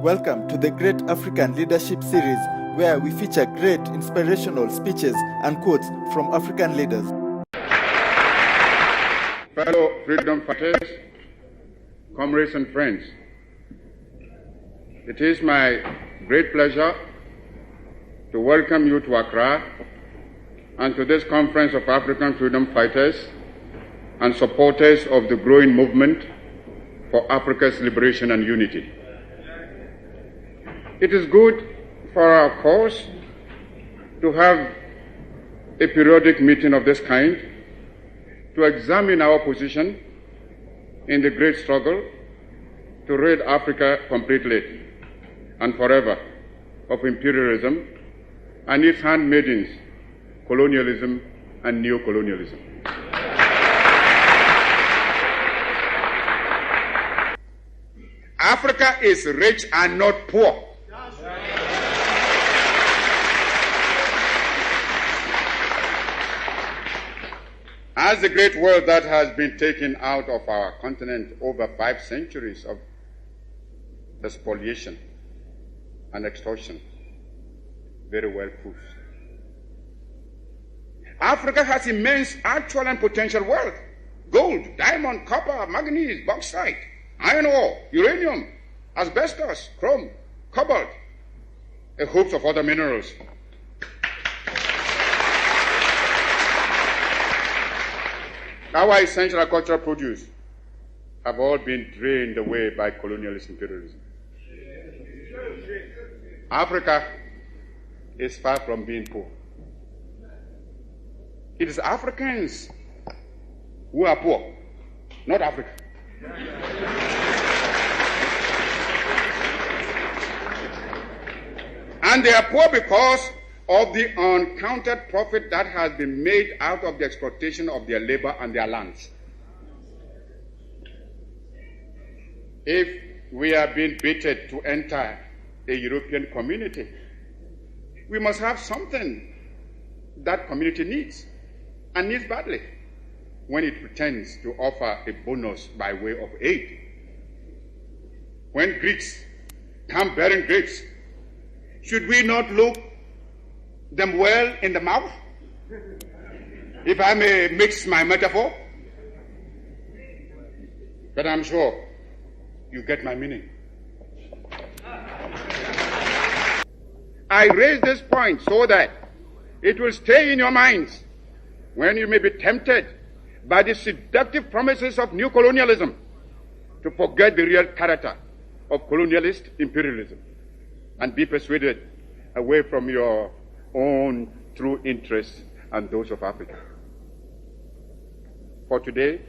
Welcome to the Great African Leadership Series, where we feature great inspirational speeches and quotes from African leaders. Fellow freedom fighters, comrades and friends, it is my great pleasure to welcome you to Accra and to this conference of African freedom fighters and supporters of the growing movement for Africa's liberation and unity. It is good for our cause to have a periodic meeting of this kind to examine our position in the great struggle to rid Africa completely and forever of imperialism and its handmaidens, colonialism and neocolonialism. Africa is rich and not poor. As the great wealth that has been taken out of our continent over 5 centuries of spoliation and extortion very well proves. Africa has immense actual and potential wealth: gold, diamond, copper, manganese, bauxite, iron ore, uranium, asbestos, chrome, cobalt, a host of other minerals. Our essential agricultural produce have all been drained away by colonialist imperialism. Africa is far from being poor. It is Africans who are poor, not Africa. And they are poor because of the uncounted profit that has been made out of the exploitation of their labor and their lands. If we are being baited to enter a European community, we must have something that community needs, and needs badly, when it pretends to offer a bonus by way of aid. When Greeks come bearing grapes, should we not look them well in the mouth, if I may mix my metaphor? But I'm sure you get my meaning. I raise this point so that it will stay in your minds when you may be tempted by the seductive promises of new colonialism to forget the real character of colonialist imperialism and be persuaded away from your own true interests and those of Africa. For today,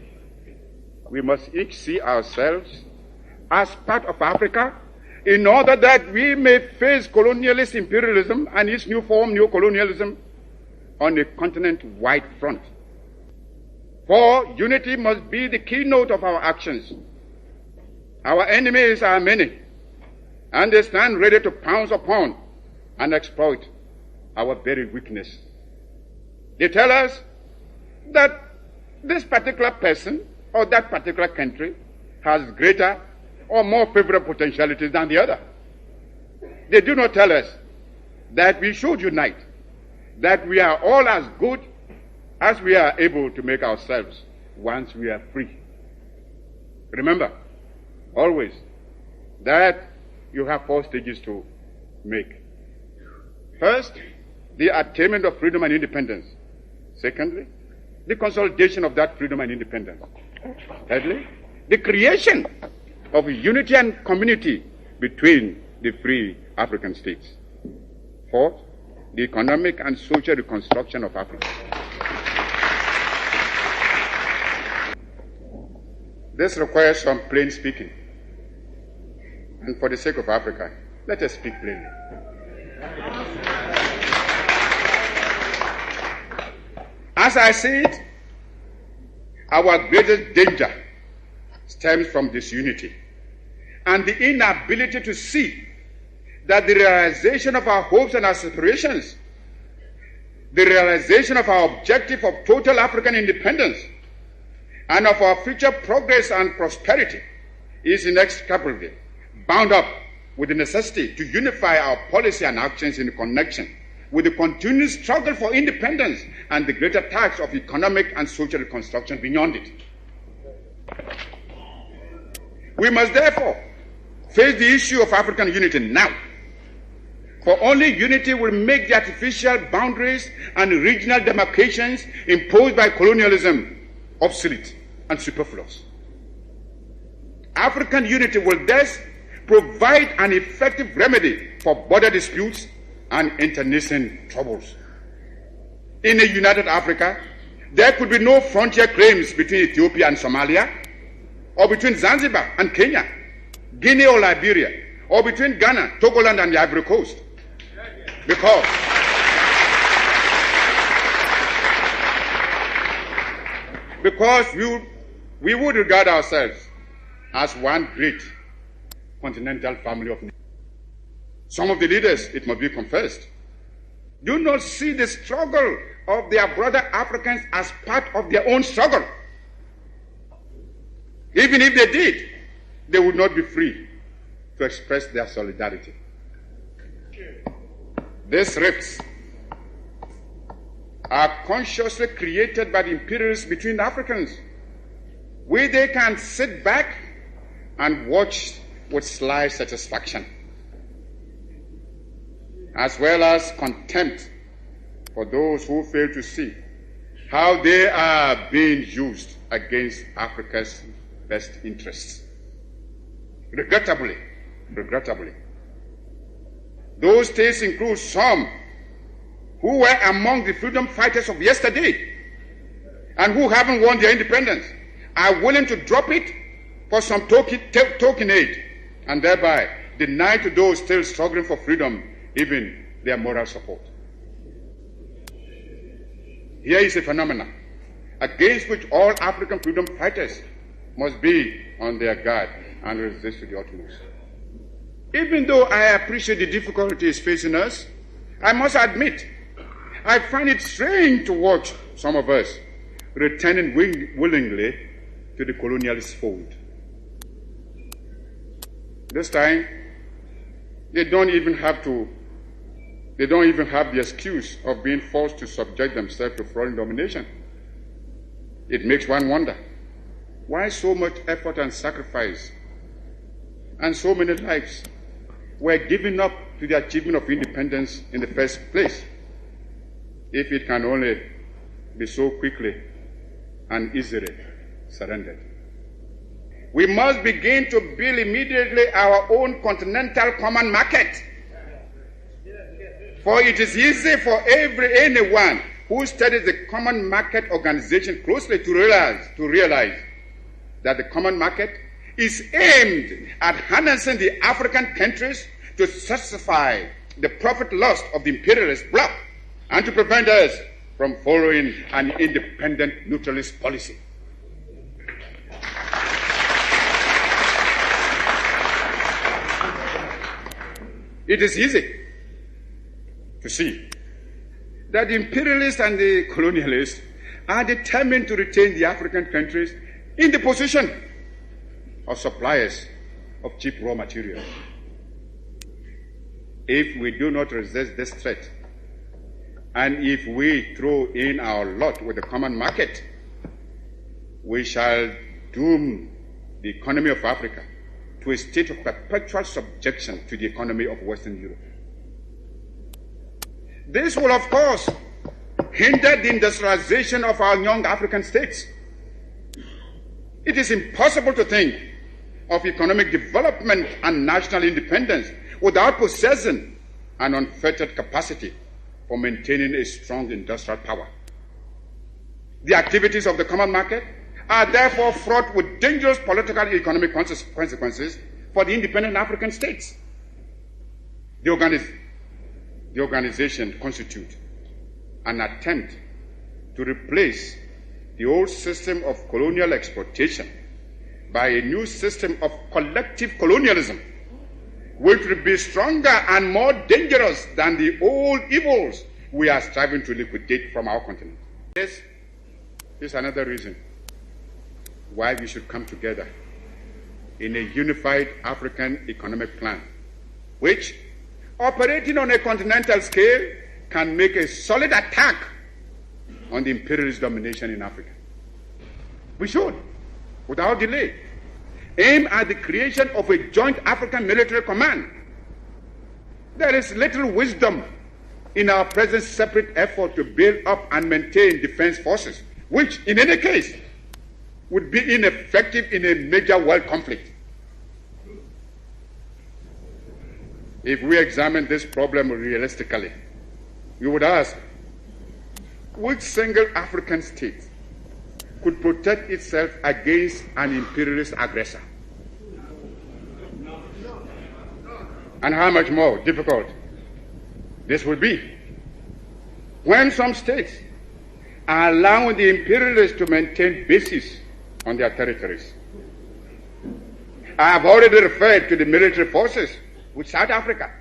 we must each see ourselves as part of Africa in order that we may face colonialist imperialism and its new form, neocolonialism, on a continent-wide front. For unity must be the keynote of our actions. Our enemies are many, and they stand ready to pounce upon and exploit our very weakness. They tell us that this particular person or that particular country has greater or more favorable potentialities than the other. They do not tell us that we should unite, that we are all as good as we are able to make ourselves once we are free. Remember, always, that you have 4 stages to make. First, the attainment of freedom and independence. Secondly, the consolidation of that freedom and independence. Thirdly, the creation of unity and community between the free African states. Fourth, the economic and social reconstruction of Africa. This requires some plain speaking. And for the sake of Africa, let us speak plainly. As I see it, our greatest danger stems from disunity and the inability to see that the realization of our hopes and aspirations, the realization of our objective of total African independence, and of our future progress and prosperity is inextricably bound up with the necessity to unify our policy and actions in connection with the continued struggle for independence and the greater task of economic and social reconstruction beyond it. We must therefore face the issue of African unity now, for only unity will make the artificial boundaries and regional demarcations imposed by colonialism obsolete and superfluous. African unity will thus provide an effective remedy for border disputes and internecine troubles. In a united Africa, there could be no frontier claims between Ethiopia and Somalia, or between Zanzibar and Kenya, Guinea or Liberia, or between Ghana, Togoland, and the Ivory Coast. Because we would regard ourselves as one great continental family of nations. Some of the leaders, it must be confessed, do not see the struggle of their brother Africans as part of their own struggle. Even if they did, they would not be free to express their solidarity. These rifts are consciously created by the imperialists between the Africans, where they can sit back and watch with sly satisfaction, as well as contempt for those who fail to see how they are being used against Africa's best interests. Regrettably, those states include some who were among the freedom fighters of yesterday and who haven't won their independence, are willing to drop it for some token aid, and thereby deny to those still struggling for freedom even their moral support. Here is a phenomenon against which all African freedom fighters must be on their guard and resist to the utmost. Even though I appreciate the difficulties facing us, I must admit, I find it strange to watch some of us returning willingly to the colonialist fold. This time, they don't even have the excuse of being forced to subject themselves to foreign domination. It makes one wonder, why so much effort and sacrifice and so many lives were given up to the achievement of independence in the first place, if it can only be so quickly and easily surrendered. We must begin to build immediately our own continental common market. For it is easy for anyone who studies the common market organization closely to realize that the common market is aimed at harnessing the African countries to satisfy the profit lust of the imperialist bloc and to prevent us from following an independent neutralist policy. It is easy to see that the imperialists and the colonialists are determined to retain the African countries in the position of suppliers of cheap raw materials. If we do not resist this threat, and if we throw in our lot with the common market, we shall doom the economy of Africa to a state of perpetual subjection to the economy of Western Europe. This will, of course, hinder the industrialization of our young African states. It is impossible to think of economic development and national independence without possessing an unfettered capacity for maintaining a strong industrial power. The activities of the common market are therefore fraught with dangerous political and economic consequences for the independent African states. The organization constitutes an attempt to replace the old system of colonial exploitation by a new system of collective colonialism, which will be stronger and more dangerous than the old evils we are striving to liquidate from our continent. This is another reason why we should come together in a unified African economic plan which, operating on a continental scale, can make a solid attack on the imperialist domination in Africa. We should, without delay, aim at the creation of a joint African military command. There is little wisdom in our present separate effort to build up and maintain defense forces, which, in any case, would be ineffective in a major world conflict. If we examine this problem realistically, we would ask, which single African state could protect itself against an imperialist aggressor? And how much more difficult this would be when some states are allowing the imperialists to maintain bases on their territories. I have already referred to the military forces which South Africa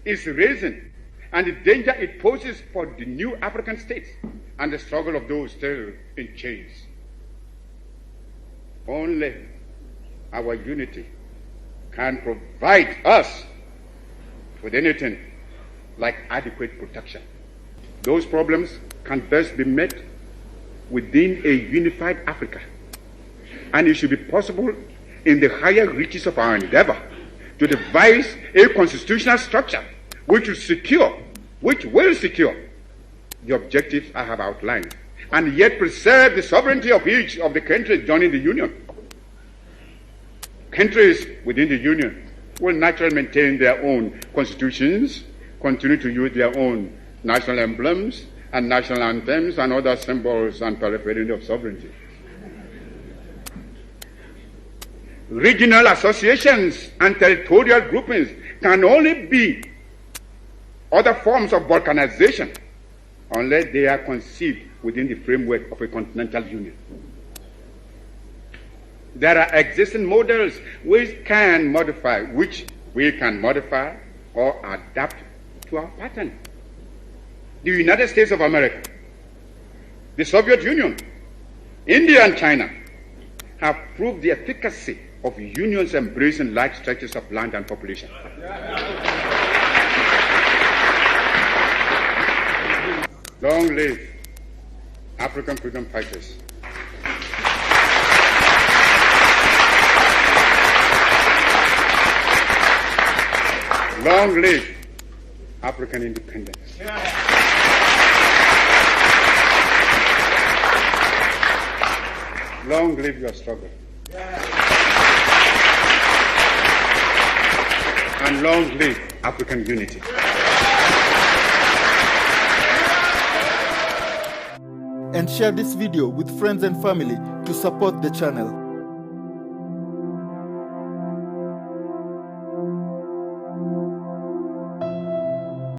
is raising and the danger it poses for the new African states and the struggle of those still in chains. Only our unity can provide us with anything like adequate protection. Those problems can best be met within a unified Africa, and it should be possible in the higher reaches of our endeavor to devise a constitutional structure which will secure the objectives I have outlined, and yet preserve the sovereignty of each of the countries joining the Union. Countries within the Union will naturally maintain their own constitutions, continue to use their own national emblems and national anthems and other symbols and paraphernalia of sovereignty. Regional associations and territorial groupings can only be other forms of balkanization unless they are conceived within the framework of a continental union. There are existing models which we can modify or adapt to our pattern. The United States of America, the Soviet Union, India and China have proved the efficacy of unions embracing large stretches of land and population. Long live African freedom fighters. Long live African independence. Long live your struggle. And long live African unity. And share this video with friends and family to support the channel.